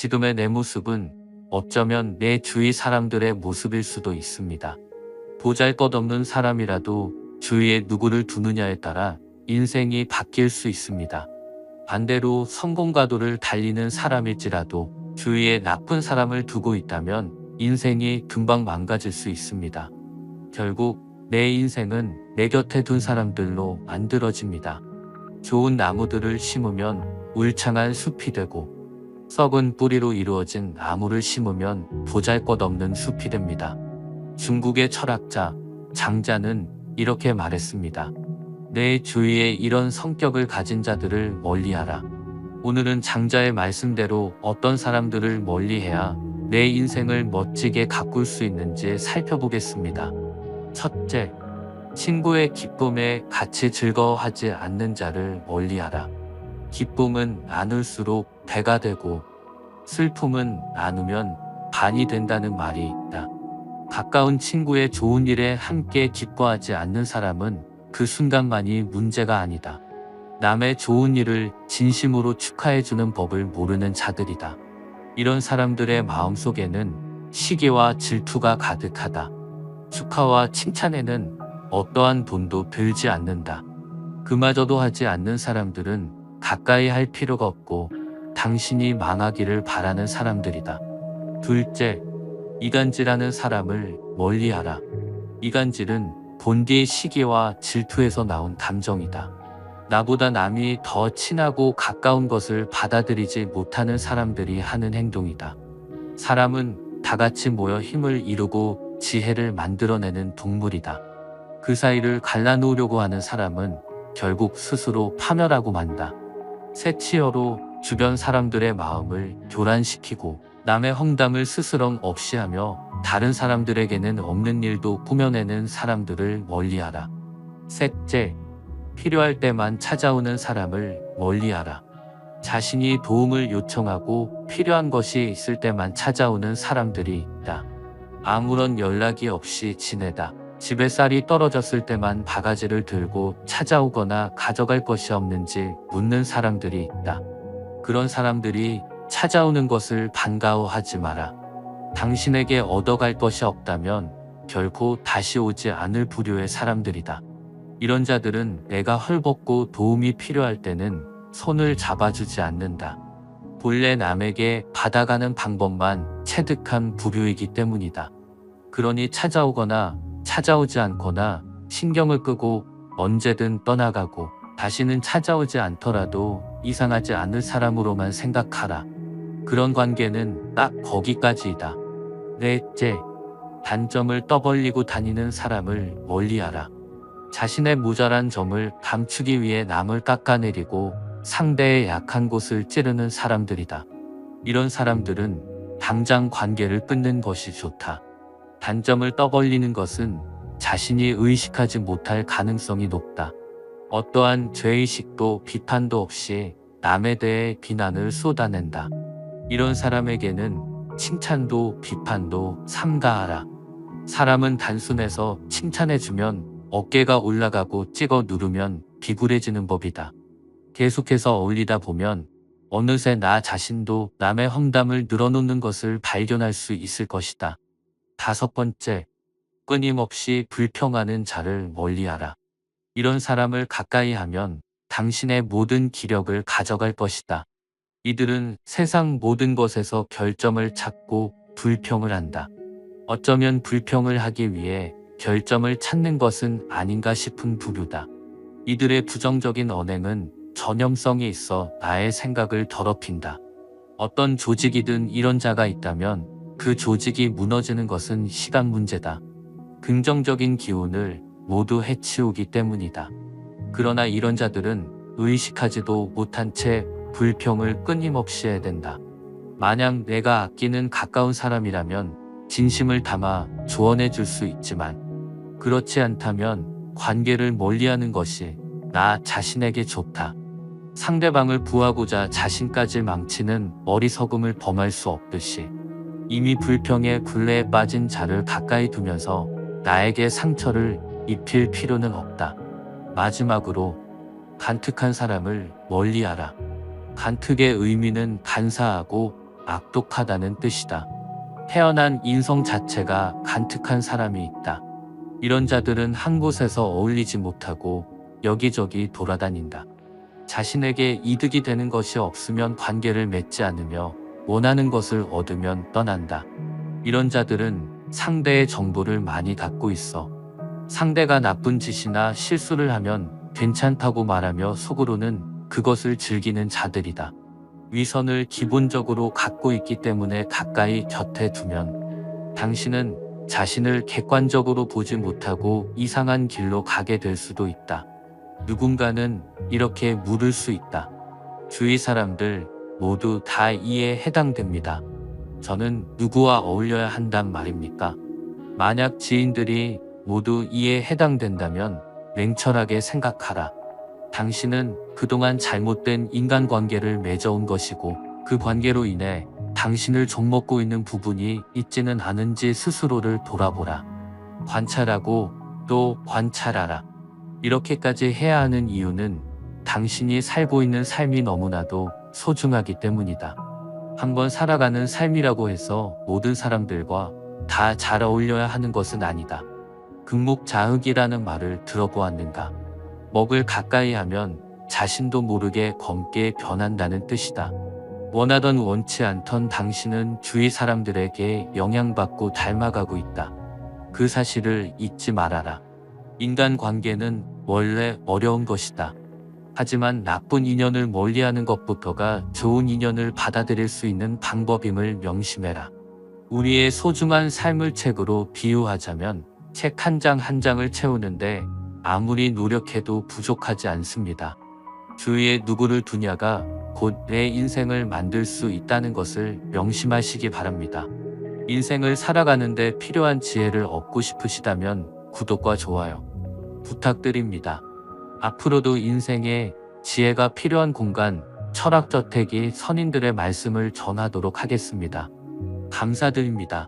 지금의 내 모습은 어쩌면 내 주위 사람들의 모습일 수도 있습니다. 보잘것없는 사람이라도 주위에 누구를 두느냐에 따라 인생이 바뀔 수 있습니다. 반대로 성공가도를 달리는 사람일지라도 주위에 나쁜 사람을 두고 있다면 인생이 금방 망가질 수 있습니다. 결국 내 인생은 내 곁에 둔 사람들로 만들어집니다. 좋은 나무들을 심으면 울창한 숲이 되고 썩은 뿌리로 이루어진 나무를 심으면 보잘것없는 숲이 됩니다. 중국의 철학자 장자는 이렇게 말했습니다. 내 주위에 이런 성격을 가진 자들을 멀리하라. 오늘은 장자의 말씀대로 어떤 사람들을 멀리해야 내 인생을 멋지게 가꿀 수 있는지 살펴보겠습니다. 첫째, 친구의 기쁨에 같이 즐거워하지 않는 자를 멀리하라. 기쁨은 나눌수록 배가 되고 슬픔은 나누면 반이 된다는 말이 있다. 가까운 친구의 좋은 일에 함께 기뻐하지 않는 사람은 그 순간만이 문제가 아니다. 남의 좋은 일을 진심으로 축하해주는 법을 모르는 자들이다. 이런 사람들의 마음속에는 시기와 질투가 가득하다. 축하와 칭찬에는 어떠한 돈도 들지 않는다. 그마저도 하지 않는 사람들은 가까이 할 필요가 없고 당신이 망하기를 바라는 사람들이다. 둘째, 이간질하는 사람을 멀리하라. 이간질은 본디의 시기와 질투에서 나온 감정이다. 나보다 남이 더 친하고 가까운 것을 받아들이지 못하는 사람들이 하는 행동이다. 사람은 다 같이 모여 힘을 이루고 지혜를 만들어내는 동물이다. 그 사이를 갈라놓으려고 하는 사람은 결국 스스로 파멸하고 만다. 새치어로 주변 사람들의 마음을 교란시키고 남의 험담을 스스럼 없이 하며 다른 사람들에게는 없는 일도 꾸며내는 사람들을 멀리하라. 셋째, 필요할 때만 찾아오는 사람을 멀리하라. 자신이 도움을 요청하고 필요한 것이 있을 때만 찾아오는 사람들이 있다. 아무런 연락이 없이 지내다 집에 쌀이 떨어졌을 때만 바가지를 들고 찾아오거나 가져갈 것이 없는지 묻는 사람들이 있다. 그런 사람들이 찾아오는 것을 반가워하지 마라. 당신에게 얻어갈 것이 없다면 결코 다시 오지 않을 부류의 사람들이다. 이런 자들은 내가 헐벗고 도움이 필요할 때는 손을 잡아주지 않는다. 본래 남에게 받아가는 방법만 체득한 부류이기 때문이다. 그러니 찾아오거나 찾아오지 않거나 신경을 끄고 언제든 떠나가고 다시는 찾아오지 않더라도 이상하지 않을 사람으로만 생각하라. 그런 관계는 딱 거기까지이다. 넷째, 단점을 떠벌리고 다니는 사람을 멀리하라. 자신의 모자란 점을 감추기 위해 남을 깎아내리고 상대의 약한 곳을 찌르는 사람들이다. 이런 사람들은 당장 관계를 끊는 것이 좋다. 단점을 떠벌리는 것은 자신이 의식하지 못할 가능성이 높다. 어떠한 죄의식도 비판도 없이 남에 대해 비난을 쏟아낸다. 이런 사람에게는 칭찬도 비판도 삼가하라. 사람은 단순해서 칭찬해주면 어깨가 올라가고 찍어 누르면 비굴해지는 법이다. 계속해서 어울리다 보면 어느새 나 자신도 남의 험담을 늘어놓는 것을 발견할 수 있을 것이다. 다섯 번째, 끊임없이 불평하는 자를 멀리하라. 이런 사람을 가까이 하면 당신의 모든 기력을 가져갈 것이다. 이들은 세상 모든 것에서 결점을 찾고 불평을 한다. 어쩌면 불평을 하기 위해 결점을 찾는 것은 아닌가 싶은 부류다. 이들의 부정적인 언행은 전염성이 있어 나의 생각을 더럽힌다. 어떤 조직이든 이런 자가 있다면 그 조직이 무너지는 것은 시간 문제다. 긍정적인 기운을 모두 해치우기 때문이다. 그러나 이런 자들은 의식하지도 못한 채 불평을 끊임없이 해야 된다. 만약 내가 아끼는 가까운 사람이라면 진심을 담아 조언해 줄 수 있지만 그렇지 않다면 관계를 멀리하는 것이 나 자신에게 좋다. 상대방을 구하고자 자신까지 망치는 어리석음을 범할 수 없듯이 이미 불평의 굴레에 빠진 자를 가까이 두면서 나에게 상처를 입힐 필요는 없다. 마지막으로 간특한 사람을 멀리하라. 간특의 의미는 간사하고 악독하다는 뜻이다. 태어난 인성 자체가 간특한 사람이 있다. 이런 자들은 한 곳에서 어울리지 못하고 여기저기 돌아다닌다. 자신에게 이득이 되는 것이 없으면 관계를 맺지 않으며 원하는 것을 얻으면 떠난다. 이런 자들은 상대의 정보를 많이 갖고 있어. 상대가 나쁜 짓이나 실수를 하면 괜찮다고 말하며 속으로는 그것을 즐기는 자들이다. 위선을 기본적으로 갖고 있기 때문에 가까이 곁에 두면 당신은 자신을 객관적으로 보지 못하고 이상한 길로 가게 될 수도 있다. 누군가는 이렇게 물을 수 있다. 주위 사람들 모두 다 이에 해당됩니다. 저는 누구와 어울려야 한단 말입니까? 만약 지인들이 모두 이에 해당된다면 냉철하게 생각하라. 당신은 그동안 잘못된 인간관계를 맺어온 것이고 그 관계로 인해 당신을 좀먹고 있는 부분이 있지는 않은지 스스로를 돌아보라. 관찰하고 또 관찰하라. 이렇게까지 해야 하는 이유는 당신이 살고 있는 삶이 너무나도 소중하기 때문이다. 한번 살아가는 삶이라고 해서 모든 사람들과 다 잘 어울려야 하는 것은 아니다. 금묵자흑이라는 말을 들어보았는가? 먹을 가까이 하면 자신도 모르게 검게 변한다는 뜻이다. 원하던 원치 않던 당신은 주위 사람들에게 영향받고 닮아가고 있다. 그 사실을 잊지 말아라. 인간관계는 원래 어려운 것이다. 하지만 나쁜 인연을 멀리하는 것부터가 좋은 인연을 받아들일 수 있는 방법임을 명심해라. 우리의 소중한 삶을 책으로 비유하자면 책 한 장 한 장을 채우는데 아무리 노력해도 부족하지 않습니다. 주위에 누구를 두냐가 곧 내 인생을 만들 수 있다는 것을 명심하시기 바랍니다. 인생을 살아가는데 필요한 지혜를 얻고 싶으시다면 구독과 좋아요 부탁드립니다. 앞으로도 인생에 지혜가 필요한 공간, 철학저택이 선인들의 말씀을 전하도록 하겠습니다. 감사드립니다.